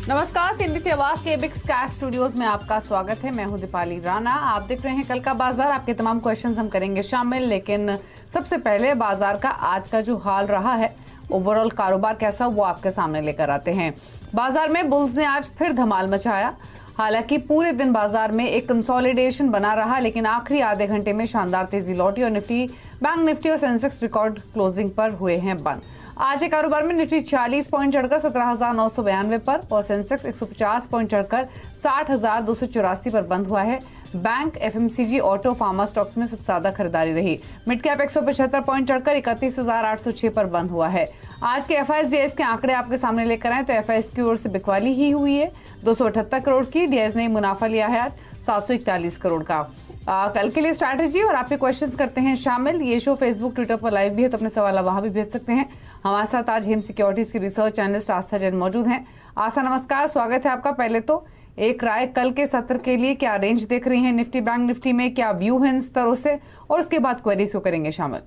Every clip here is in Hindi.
नमस्कार, सीएनबीसी आवाज के बिग स्काई स्टूडियोज में आपका स्वागत है। मैं हूं दीपाली राणा। आप देख रहे हैं कल का बाजार। आपके तमाम क्वेश्चंस हम करेंगे शामिल, लेकिन सबसे पहले बाजार का आज का जो हाल रहा है, ओवरऑल कारोबार कैसा, वो आपके सामने लेकर आते हैं। बाजार में बुल्स ने आज फिर धमाल मचाया। हालांकि पूरे दिन बाजार में एक कंसोलिडेशन बना रहा, लेकिन आखिरी आधे घंटे में शानदार तेजी लौटी और निफ्टी, बैंक निफ्टी और सेंसेक्स रिकॉर्ड क्लोजिंग पर हुए हैं बंद। आज के कारोबार में निफ्टी 40 पॉइंट चढ़कर 17,992 पर और सेंसेक्स 150 पॉइंट चढ़कर 60,284 पर बंद हुआ है। Bank, FMCG, auto, pharma stocks में सबसे ज्यादा खरीदारी रही। मिड कैप 175 पॉइंट चढ़कर 31,806 पर बंद हुआ है। आज के एफआईएस के आंकड़े आपके सामने लेकर आए तो एफआईएस की ओर से बिकवाली ही हुई है 278 करोड़ की। डीआईएस ने मुनाफा लिया है 741 करोड़ का। कल के लिए स्ट्रैटेजी और आपके क्वेश्चंस करते हैं शामिल। ये शो फेसबुक, ट्विटर पर लाइव भी है, तो अपने सवाल वहां भी भेज सकते हैं। हमारे साथ आज हिम सिक्योरिटीज की रिसर्च एनालिस्ट आस्था जैन मौजूद हैं। आस्था, नमस्कार, स्वागत है आपका। पहले तो एक राय कल के सत्र के लिए, क्या रेंज देख रही हैं निफ्टी, बैंक निफ्टी में, क्या व्यू है इन स्तरों से, और उसके बाद क्वेरीज को करेंगे शामिल।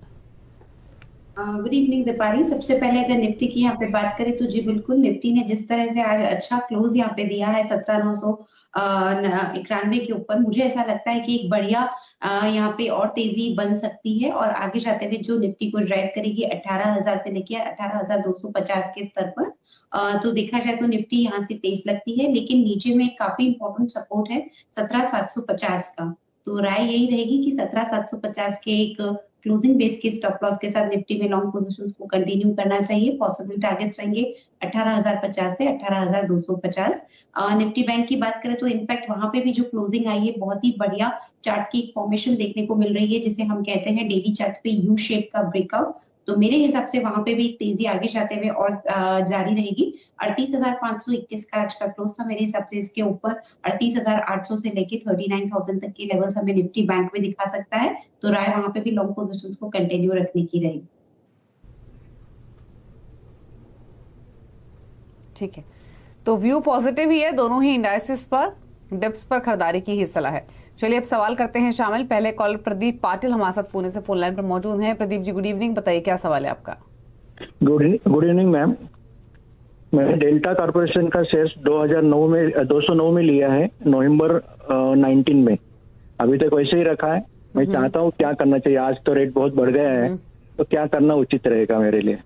Good evening Deepali. सबसे पहले अगर निफ्टी की यहाँ पे बात करें तो जी बिल्कुल, निफ्टी ने जिस तरह से आज अच्छा क्लोज यहाँ पे दिया है 17,991 के ऊपर, मुझे ऐसा लगता है कि एक बढ़िया यहाँ पे और तेजी बन सकती है और आगे जाते हुए जो निफ्टी को ड्राइव करेगी 18,000 से लेकर 18,250 के स्तर पर। तो देखा जाए तो निफ्टी यहाँ से तेज लगती है, लेकिन नीचे में काफी इंपॉर्टेंट सपोर्ट है 17,750 का। तो राय यही रहेगी कि 17,750 के एक क्लोजिंग बेस के स्टॉप लॉस के साथ निफ्टी में लॉन्ग पोजीशंस को कंटिन्यू करना चाहिए। पॉसिबल टारगेट्स रहेंगे 18,050 से 18,250। निफ्टी बैंक की बात करें तो इनफैक्ट वहां पे भी जो क्लोजिंग आई है, बहुत ही बढ़िया चार्ट की फॉर्मेशन देखने को मिल रही है, जिसे हम कहते हैं डेली चार्ट पे यू शेप का ब्रेकआउट। तो मेरे हिसाब से वहां पे भी तेजी आगे जाते हुए और जारी रहेगी। 38,521 का आज का क्लोज था। मेरे हिसाब से इसके ऊपर 38,800 से लेके 39,000 तक के लेवल्स हमें निफ्टी बैंक में दिखा सकता है। तो राय वहां पे भी लॉन्ग पोजीशंस को कंटिन्यू रखने की रहेगी। ठीक है, तो व्यू पॉजिटिव ही है दोनों ही इंडाइसिस पर। डिप्स पर खरीदारी की ही सलाह है। चलिए अब सवाल करते हैं शामिल। पहले कॉलर प्रदीप पाटिल हमारे साथ पुणे से फोन लाइन पर मौजूद हैं। प्रदीप जी, गुड इवनिंग, बताइए क्या सवाल है आपका। Good evening ma'am. मैंने डेल्टा कॉर्पोरेशन का शेयर्स 209 में लिया है, नवंबर 19 में। अभी तक वैसे ही रखा है। मैं चाहता हूँ क्या करना चाहिए। आज तो रेट बहुत बढ़ गया है, तो क्या करना उचित रहेगा मेरे लिए।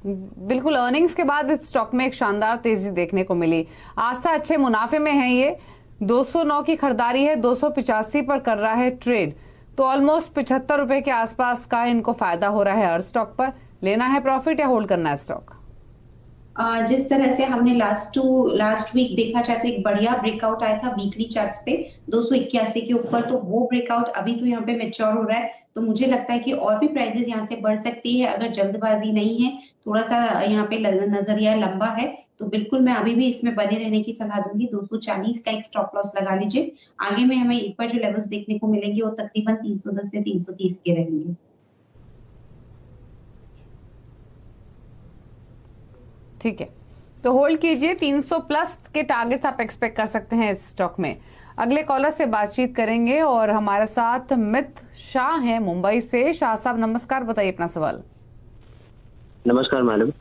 बिल्कुल, अर्निंग्स के बाद इस स्टॉक में एक शानदार तेजी देखने को मिली। आस्था अच्छे मुनाफे में है। ये 209 की खरीदारी है, 285 पर कर रहा है ट्रेड, तो ऑलमोस्ट 75 रुपए के आसपास का इनको फायदा हो रहा है हर स्टॉक पर। लेना है प्रॉफिट या होल्ड करना है स्टॉक? जिस तरह से हमने लास्ट वीक देखा जाए तो एक बढ़िया ब्रेकआउट आया था वीकली चार्ट्स पे 281 के ऊपर, तो वो ब्रेकआउट अभी तो यहाँ पे मैच्योर हो रहा है। तो मुझे लगता है कि और भी प्राइसेस यहाँ से बढ़ सकती है अगर जल्दबाजी नहीं है। थोड़ा सा यहाँ पे नजरिया लंबा है, तो बिल्कुल मैं अभी भी इसमें बने रहने की सलाह दूंगी। 240 का एक स्टॉप लॉस लगा लीजिए। आगे में हमें एक बार जो लेवल्स देखने को मिलेंगे वो तकरीबन 310 से 330 के रहेंगे। ठीक है, तो होल्ड कीजिए। 300 प्लस के टारगेट्स आप एक्सपेक्ट कर सकते हैं इस स्टॉक में। अगले कॉलर से बातचीत करेंगे और हमारे साथ मित शाह हैं मुंबई से। शाह साहब नमस्कार, बताइए अपना सवाल। नमस्कार मैडम,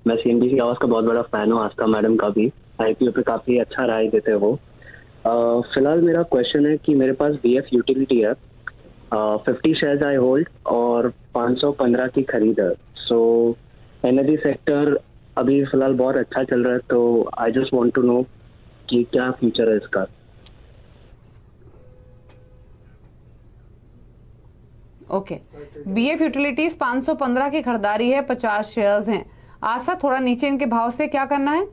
मैं सीएनबीसी आवाज का बहुत बड़ा फैन हूँ, आस्था मैडम का भी। आईपीओ पे काफी अच्छा राय देते हो। फिलहाल मेरा क्वेश्चन है कि मेरे पास बीएफ यूटिलिटी है, 50 शेयर्स आई होल्ड और 515 की खरीद है। सो एनर्जी सेक्टर अभी फिलहाल बहुत अच्छा चल रहा है, तो I just want to know कि क्या फ्यूचर है इसका। ओके, बीएफ यूटिलिटीज 515 की खरीदारी है, 50 शेयर्स हैं। आशा, थोड़ा नीचे इनके भाव से क्या करना है?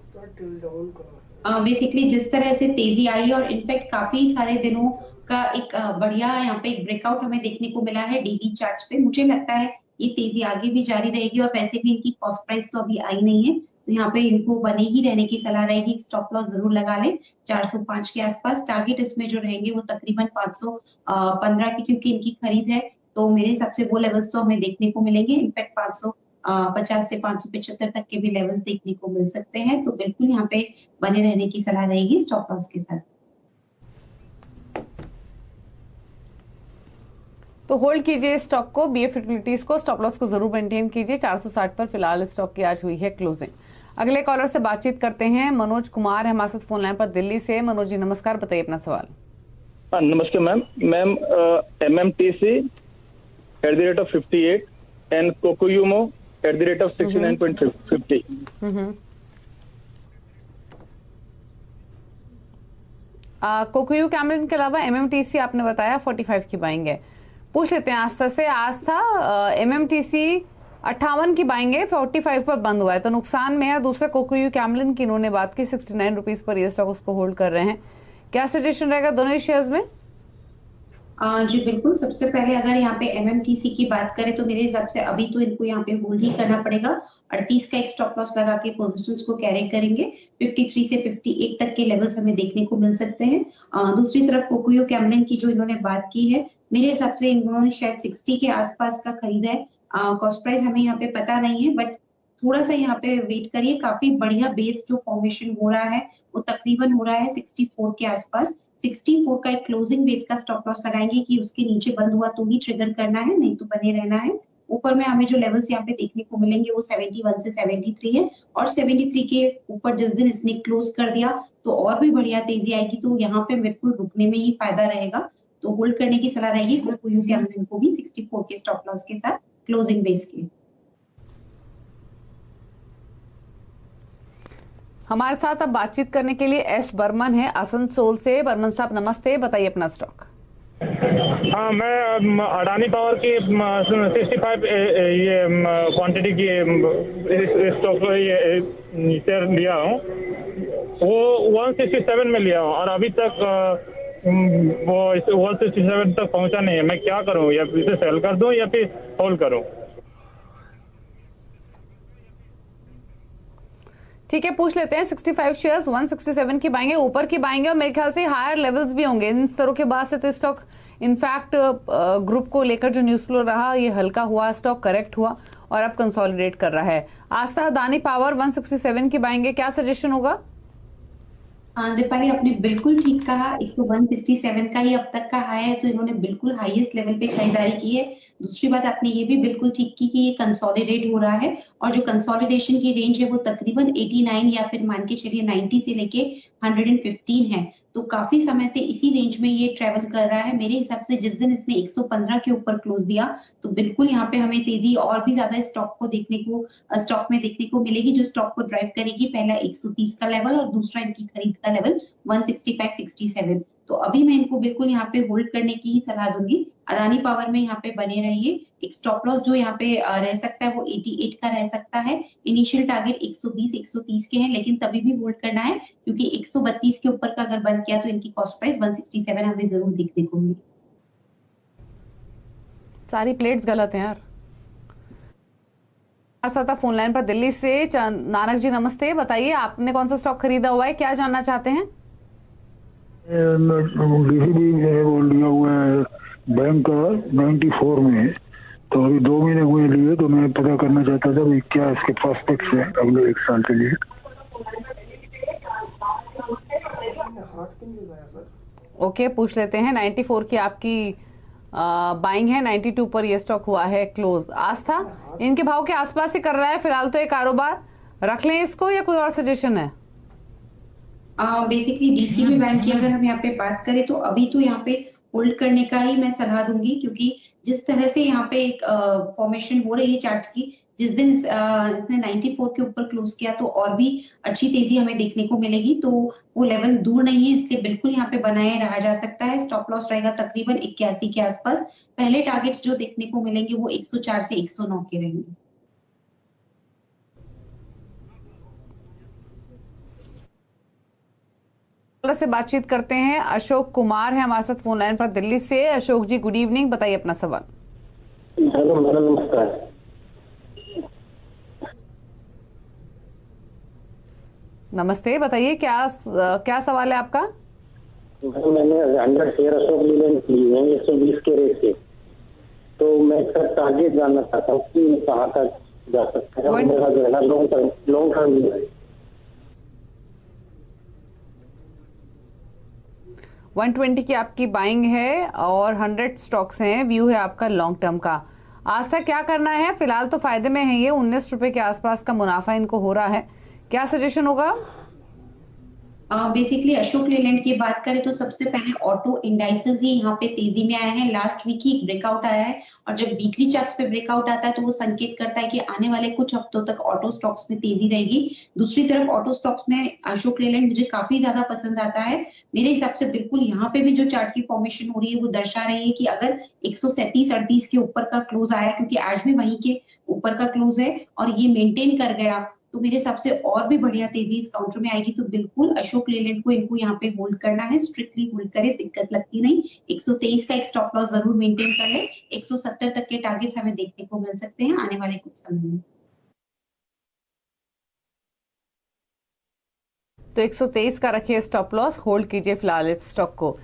बेसिकली जिस तरह से तेजी आई और इनफैक्ट काफी सारे दिनों का एक बढ़िया यहाँ पे एक ब्रेकआउट हमें देखने को मिला है डेली चार्ट्स पे, मुझे लगता है ये तेजी आगे भी जारी रहेगी। और वैसे भी इनकी कॉस्ट प्राइस तो अभी आई नहीं है, तो यहाँ पे इनको बने ही रहने की सलाह रहेगी। स्टॉप लॉस जरूर लगा लें 405 के आसपास। टारगेट इसमें जो रहेंगे वो तकरीबन 515 की, क्योंकि इनकी खरीद है, तो मेरे हिसाब से वो लेवल्स तो हमें देखने को मिलेंगे। इनफैक्ट 550 से 575 तक के भी लेवल्स देखने को मिल सकते हैं। तो बिल्कुल यहाँ पे बने रहने की सलाह रहेगी स्टॉप लॉस के साथ। तो होल्ड कीजिए स्टॉक को, बीएफ यूटिलिटीज को, स्टॉप लॉस को जरूर मेंटेन कीजिए। 460 पर फिलहाल स्टॉक की आज हुई है क्लोजिंग। अगले कॉलर से बातचीत करते हैं। मनोज कुमार है हमारे साथ फोन लाइन पर दिल्ली से। मनोज जी नमस्कार, बताइए अपना सवाल। नमस्ते मैम। MMTC @58 एंड कोकोयुमो @69.50। कोकोयू कैमरन के अलावा एमएमटीसी आपने बताया 45 की बाइंग है। पूछ लेते हैं आस्था से। आस्था एमएमटीसी 58 की बाइंग है, 45 पर बंद हुआ है तो नुकसान में है। दूसरा कोकोयू कैमरन की इन्होंने बात की, 69 रुपीज पर ये स्टॉक उसको होल्ड कर रहे हैं। क्या सजेशन रहेगा दोनों ही शेयर्स में? जी बिल्कुल। सबसे पहले अगर यहाँ पे एमएमटीसी की बात करें तो मेरे हिसाब से अभी तो इनको यहाँ पे होल्ड ही करना पड़ेगा। 38 का एक स्टॉप लॉस लगा के पोजीशंस को कैरी करेंगे। 53 से 58 तक के लेवल्स हमें देखने को मिल सकते हैं। दूसरी तरफ कोकोयो कैमरन की जो इन्होंने बात की है, मेरे हिसाब से इन्होंने शायद 60 के आसपास का खरीदा है। कॉस्ट प्राइस हमें यहाँ पे पता नहीं है, बट थोड़ा सा यहाँ पे वेट करिए। काफी बढ़िया बेस जो फॉर्मेशन हो रहा है वो तकरीबन हो रहा है 64 के आसपास। 64 का एक क्लोजिंग बेस का स्टॉप लॉस लगाएंगे कि उसके नीचे बंद हुआ तो ही ट्रिगर करना है, नहीं तो बने रहना है। ऊपर में हमें जो लेवल्स यहाँ पे देखने को मिलेंगे वो 71 से 73 है, और 73 के ऊपर जिस दिन इसने क्लोज कर दिया तो और भी बढ़िया तेजी आएगी, तो यहाँ पे बिल्कुल रुकने में ही फायदा रहेगा। तो होल्ड करने की सलाह रहेगी कोकोयू कैमरन को भी 64 के स्टॉप लॉस के साथ क्लोजिंग बेस के। हमारे साथ अब बातचीत करने के लिए एस बर्मन है आसनसोल से। बर्मन साहब नमस्ते, बताइए अपना स्टॉक। हाँ, मैं अडानी पावर की 65 ये क्वांटिटी की स्टॉक शेयर लिया हूँ। वो 167 में लिया हूँ और अभी तक वो 167 तक पहुँचा नहीं है। मैं क्या करूँ, या इसे सेल कर दूँ या फिर होल्ड करूँ? ठीक है, पूछ लेते हैं। 65 शेयर्स 167 की बाइंग है, ऊपर की बाइंग है और मेरे ख्याल से हायर लेवल्स भी होंगे इन स्तरों के बाद से। तो स्टॉक इनफैक्ट ग्रुप को लेकर जो न्यूज फ्लो रहा ये हल्का हुआ, स्टॉक करेक्ट हुआ और अब कंसोलिडेट कर रहा है। आस्था अडानी पावर 167 की बाइंग है, क्या सजेशन होगा? दीपाली आपने बिल्कुल ठीक कहा। एक तो 167 का ही अब तक का हाई है, तो इन्होंने बिल्कुल हाईएस्ट लेवल पे खरीदारी की है। दूसरी बात आपने ये भी बिल्कुल ठीक की कि ये कंसोलिडेट हो रहा है, और जो कंसोलिडेशन की रेंज है वो तकरीबन 89 या फिर मान के चलिए 90 से लेके 115 है। तो काफी समय से इसी रेंज में ये ट्रेवल कर रहा है। मेरे हिसाब से जिस दिन इसने 115 के ऊपर क्लोज दिया तो बिल्कुल यहाँ पे हमें तेजी और भी ज्यादा स्टॉक में देखने को मिलेगी, जो स्टॉक को ड्राइव करेगी। पहला 130 का लेवल और दूसरा इनकी खरीद का लेवल 165-67। तो अभी मैं इनको बिल्कुल यहाँ पे होल्ड करने की ही सलाह दूंगी। अडानी पावर में यहाँ पे बने रहिए। एक स्टॉप लॉस जो यहाँ पे रह सकता है वो 88 का रह सकता है। इनिशियल टारगेट 120-130 के हैं, लेकिन तभी भी होल्ड करना है क्योंकि 132 के ऊपर का अगर बंद किया तो इनकी कॉस्ट प्राइस 167 हमें जरूर देखने को मिलेगी। सारी प्लेट्स गलत हैं यार। था फोन लाइन पर दिल्ली से नानक जी नमस्ते, बताइए आपने कौन सा स्टॉक खरीदा हुआ है, क्या जानना चाहते हैं? डीसीबी लिया हुआ है बैंक का 94 में, तो अभी 2 महीने हुए लिए, तो मैं पता करना चाहता था कि क्या इसके प्रोस्पेक्ट्स हैं अगले 1 साल के लिए। ओके, पूछ लेते हैं। 94 की आपकी बाइंग है, 92 पर ये स्टॉक हुआ है क्लोज। आस्था इनके भाव के आसपास ही कर रहा है फिलहाल, तो ये कारोबार रख लें इसको या कोई और सजेशन है? बेसिकली डीसीबी बैंक की अगर हम यहाँ पे बात करें तो अभी तो यहाँ पे होल्ड करने का ही मैं सलाह दूंगी, क्योंकि जिस तरह से यहाँ पे एक फॉर्मेशन हो रही है चार्ट्स की, जिस दिन इसने 94 के ऊपर क्लोज किया तो और भी अच्छी तेजी हमें देखने को मिलेगी। तो वो लेवल दूर नहीं है, इसलिए बिल्कुल यहाँ पे बनाए रहा जा सकता है। स्टॉप लॉस रहेगा तकरीबन 81 के आसपास। पहले टारगेट्स जो देखने को मिलेंगे वो 104 से 109 के रहेंगे। से बातचीत करते हैं। अशोक कुमार है हमारे साथ फोन लाइन पर दिल्ली से। अशोक जी गुड इवनिंग, बताइए अपना सवाल। हेलो मैडम, नमस्कार। नमस्ते, बताइए क्या सवाल है आपका? मैडम मैंने 100 शेयर अशोक लीलैंड लिए हैं 120 के रेट से, तो मैं इसका टारगेट जानना चाहता हूँ कि कहाँ तक जा सकता है। मेरा जो है ना लॉन्ग टर्म 120 की आपकी बाइंग है और 100 स्टॉक्स हैं, व्यू है आपका लॉन्ग टर्म का। आज तक क्या करना है? फिलहाल तो फायदे में है ये, 19 रुपए के आसपास का मुनाफा इनको हो रहा है। क्या सजेशन होगा? बेसिकली अशोक लेलैंड की बात करें तो सबसे पहले ऑटो इंडाइसेस ही यहाँ पे तेजी में आया है। लास्ट वीक ही ब्रेकआउट आया है और जब वीकली चार्ट्स पे ब्रेकआउट आता है तो वो संकेत करता है कि आने वाले कुछ हफ्तों तक ऑटो स्टॉक्स में तेजी रहेगी। दूसरी तरफ ऑटो स्टॉक्स में अशोक लेलैंड मुझे काफी ज्यादा पसंद आता है। मेरे हिसाब से बिल्कुल यहाँ पे भी जो चार्ट की फॉर्मेशन हो रही है वो दर्शा रही है कि अगर 137-38 के ऊपर का क्लोज आया, क्योंकि आज भी वहीं के ऊपर का क्लोज है और ये मेंटेन कर गया, तो मेरे हिसाब से और भी बढ़िया तेजी इस काउंटर में आएगी। तो बिल्कुल अशोक लेलैंड को इनको यहाँ पे होल्ड करना है, स्ट्रिक्टली होल्ड करे, दिक्कत लगती नहीं। 123 का एक स्टॉप लॉस जरूर मेंटेन कर ले। 170 तक के टारगेट्स हमें देखने को मिल सकते हैं आने वाले कुछ समय में। तो 123 का रखिए स्टॉप लॉस, होल्ड कीजिए फिलहाल इस स्टॉक को।